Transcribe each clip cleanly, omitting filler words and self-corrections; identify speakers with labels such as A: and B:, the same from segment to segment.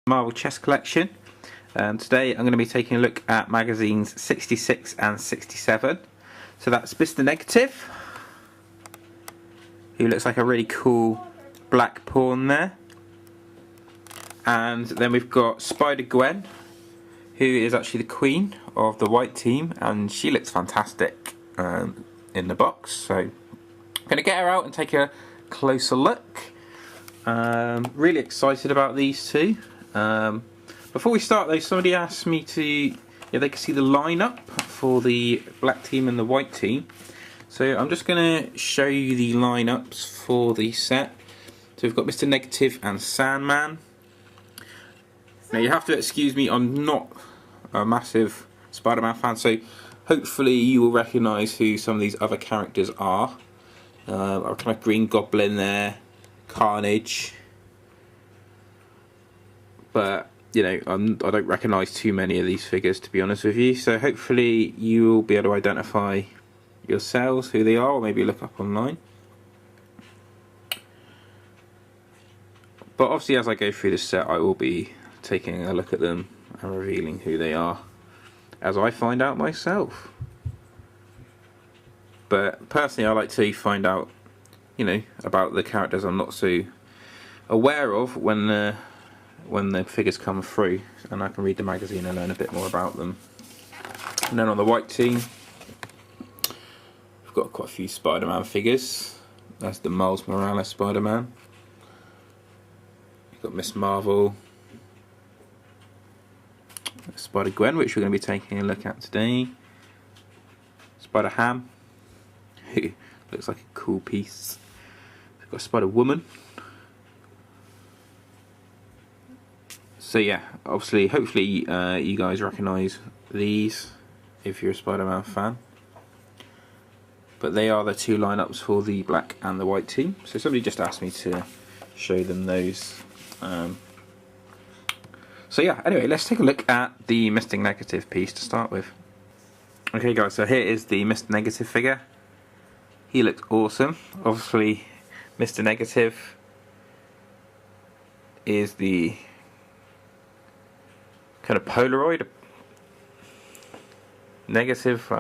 A: Marvel chess collection. Today I'm going to be taking a look at magazines 66 and 67. So that's Mr. Negative, who looks like a really cool black pawn there. And then we've got Spider-Gwen, who is actually the queen of the white team, and she looks fantastic in the box. So I'm going to get her out and take a closer look. Really excited about these two. Before we start though, somebody asked me if they could see the lineup for the black team and the white team. So I'm just going to show you the lineups for the set. So we've got Mr. Negative and Sandman. Now you have to excuse me, I'm not a massive Spider-Man fan, so hopefully you will recognise who some of these other characters are. I've kind of Green Goblin there, Carnage. But you know, I don't recognise too many of these figures, to be honest with you. So hopefully you will be able to identify yourselves who they are, or maybe look up online. But obviously, as I go through this set, I will be taking a look at them and revealing who they are as I find out myself. But personally, I like to find out, you know, about the characters I'm not so aware of when the figures come through, and I can read the magazine and learn a bit more about them. And then on the white team, we've got quite a few Spider-Man figures. That's the Miles Morales Spider-Man. You've got Miss Marvel, Spider-Gwen, which we're going to be taking a look at today. Spider-Ham, who looks like a cool piece. We've got Spider-Woman. So yeah, obviously, hopefully you guys recognise these if you're a Spider-Man fan. But they are the two lineups for the black and the white team. So somebody just asked me to show them those. So yeah, anyway, let's take a look at the Mr. Negative piece to start with. Okay guys, so here is the Mr. Negative figure. He looks awesome. Obviously, Mr. Negative is the kind of Polaroid negative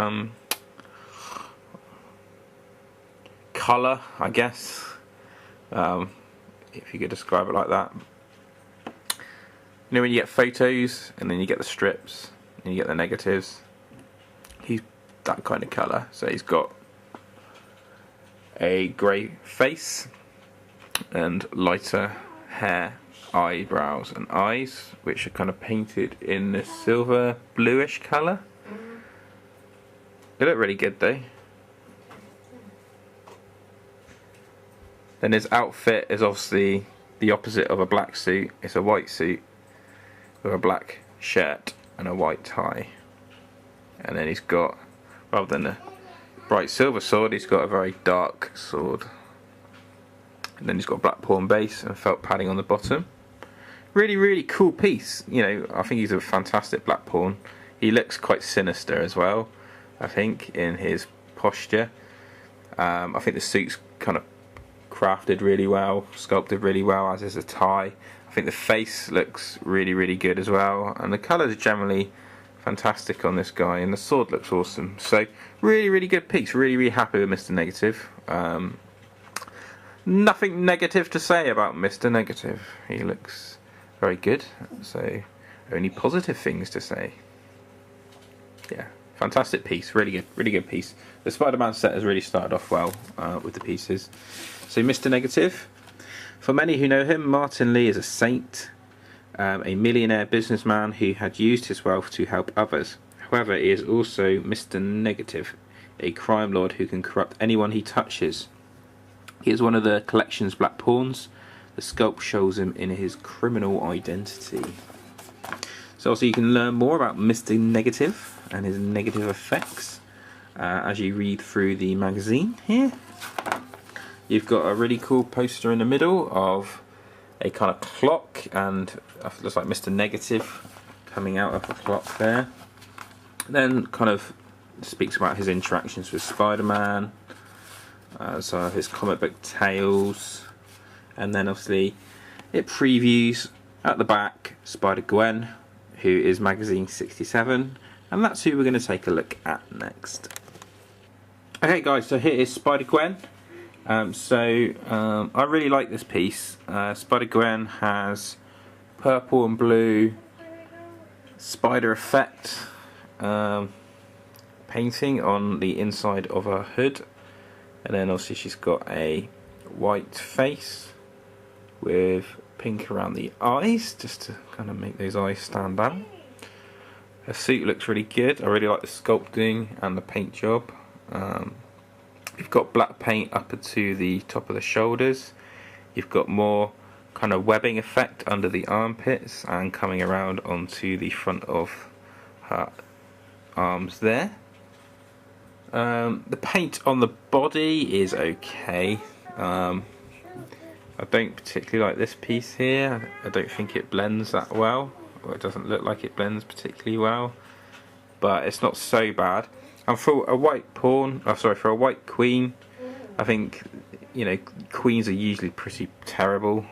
A: colour, I guess, if you could describe it like that. You know when you get photos and then you get the strips and you get the negatives, he's that kind of colour. So he's got a grey face and lighter hair, eyebrows and eyes, which are kind of painted in this silver bluish colour. They look really good though. Then his outfit is obviously the opposite of a black suit. It's a white suit with a black shirt and a white tie. And then he's got, rather than a bright silver sword, he's got a very dark sword. And then he's got a black pawn base and felt padding on the bottom. Really cool piece. You know, I think he's a fantastic black pawn. He looks quite sinister as well, I think, in his posture. I think the suit's kind of crafted really well, sculpted really well, as is the tie. I think the face looks really good as well, and the colours are generally fantastic on this guy, and the sword looks awesome. So really good piece. Really happy with Mr. Negative. Nothing negative to say about Mr. Negative. He looks very good, so only positive things to say. Yeah, fantastic piece, really good piece. The Spider-Man set has really started off well with the pieces. So Mr. Negative, for many who know him, Martin Lee is a saint, a millionaire businessman who had used his wealth to help others. However, he is also Mr. Negative, a crime lord who can corrupt anyone he touches. He is one of the collection's black pawns. The sculpt shows him in his criminal identity. So also you can learn more about Mr. Negative and his negative effects as you read through the magazine here. You've got a really cool poster in the middle of a kind of clock, and it looks like Mr. Negative coming out of the clock there. Then kind of speaks about his interactions with Spider-Man, some of his comic book tales, and then obviously it previews At the back, SpiderGwen, who is magazine 67, and that's who we're going to take a look at next. Okay guys, so here is SpiderGwen. I really like this piece. SpiderGwen has purple and blue spider effect painting on the inside of her hood, and then obviously she's got a white face with pink around the eyes just to kind of make those eyes stand out. Her suit looks really good. I really like the sculpting and the paint job. You've got black paint up to the top of the shoulders. You've got more kind of webbing effect under the armpits and coming around onto the front of her arms there. The paint on the body is okay. I don't particularly like this piece here. I don't think it blends that well, or it doesn't look like it blends particularly well, but it's not so bad. And for a white pawn, for a white queen, I think, you know, queens are usually pretty terrible,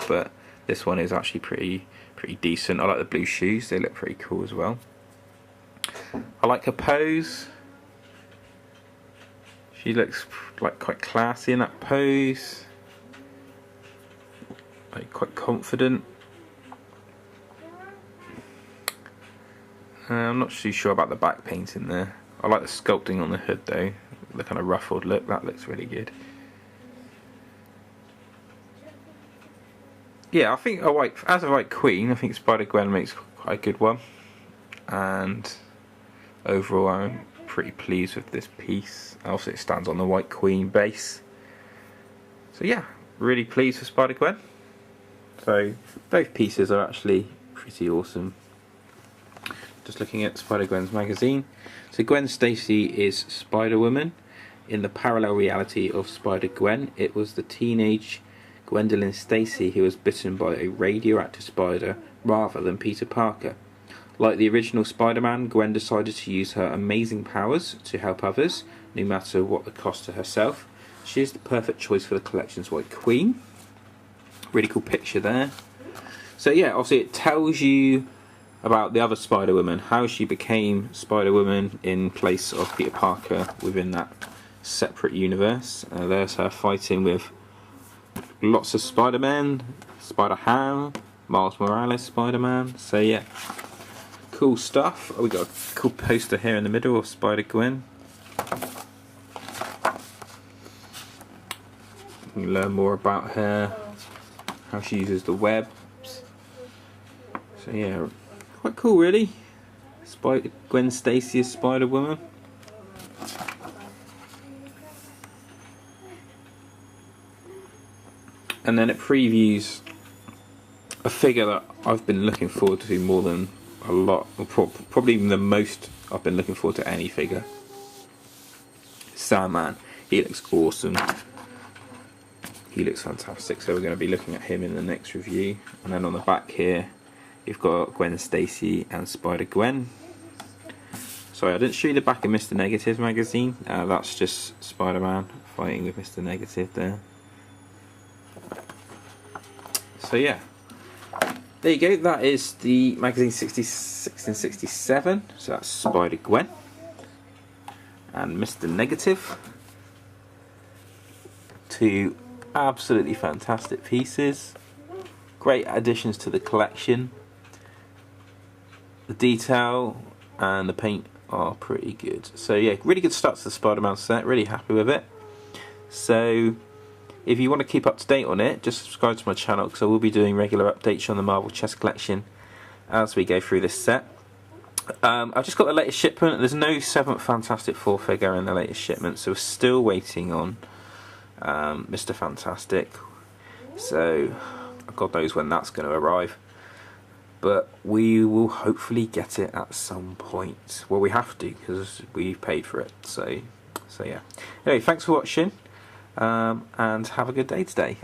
A: but this one is actually pretty decent. I like the blue shoes; they look pretty cool as well. I like her pose. She looks like quite classy in that pose, like quite confident. I'm not too sure about the back painting there. I like the sculpting on the hood though, the kind of ruffled look, that looks really good. Yeah, I think as a white queen, I think SpiderGwen makes quite a good one, and overall I'm pretty pleased with this piece. Also, it stands on the white queen base, so yeah, really pleased with SpiderGwen. So both pieces are actually pretty awesome. Just looking at SpiderGwen's magazine. So Gwen Stacy is Spider-Woman. In the parallel reality of Spider-Gwen, it was the teenage Gwendolyn Stacy who was bitten by a radioactive spider rather than Peter Parker. Like the original Spider-Man, Gwen decided to use her amazing powers to help others, no matter what the cost to herself. She is the perfect choice for the collection's White Queen. Really cool picture there. So yeah, obviously it tells you about the other Spider-Woman, how she became Spider-Woman in place of Peter Parker within that separate universe. There's her fighting with lots of Spider-Men, Spider-Ham, Miles Morales Spider-Man. So yeah, cool stuff. We got a cool poster here in the middle of SpiderGwen. You can learn more about her, how she uses the webs. So yeah, quite cool really. Gwen Stacy as Spider-Woman. And then it previews a figure that I've been looking forward to more than a lot, or probably even the most I've been looking forward to any figure. Sandman. He looks awesome. He looks fantastic, so we're going to be looking at him in the next review. And then on the back here, you've got Gwen Stacy and SpiderGwen. Sorry, I didn't show you the back of Mr. Negative's magazine. That's just Spider-Man fighting with Mr. Negative there. So yeah, there you go. That is the magazine 66 and 67. So that's SpiderGwen and Mr. Negative. Two absolutely fantastic pieces. Great additions to the collection. The detail and the paint are pretty good. So yeah, really good start to the Spider-Man set. Really happy with it. So if you want to keep up to date on it, just subscribe to my channel, because I will be doing regular updates on the Marvel chess collection as we go through this set. I've just got the latest shipment. There's no 7th Fantastic Four figure in the latest shipment, so we're still waiting on Mr. Fantastic. So God knows when that's going to arrive, but we will hopefully get it at some point. Well, we have to, because we've paid for it. So yeah. Anyway, thanks for watching. And have a good day today.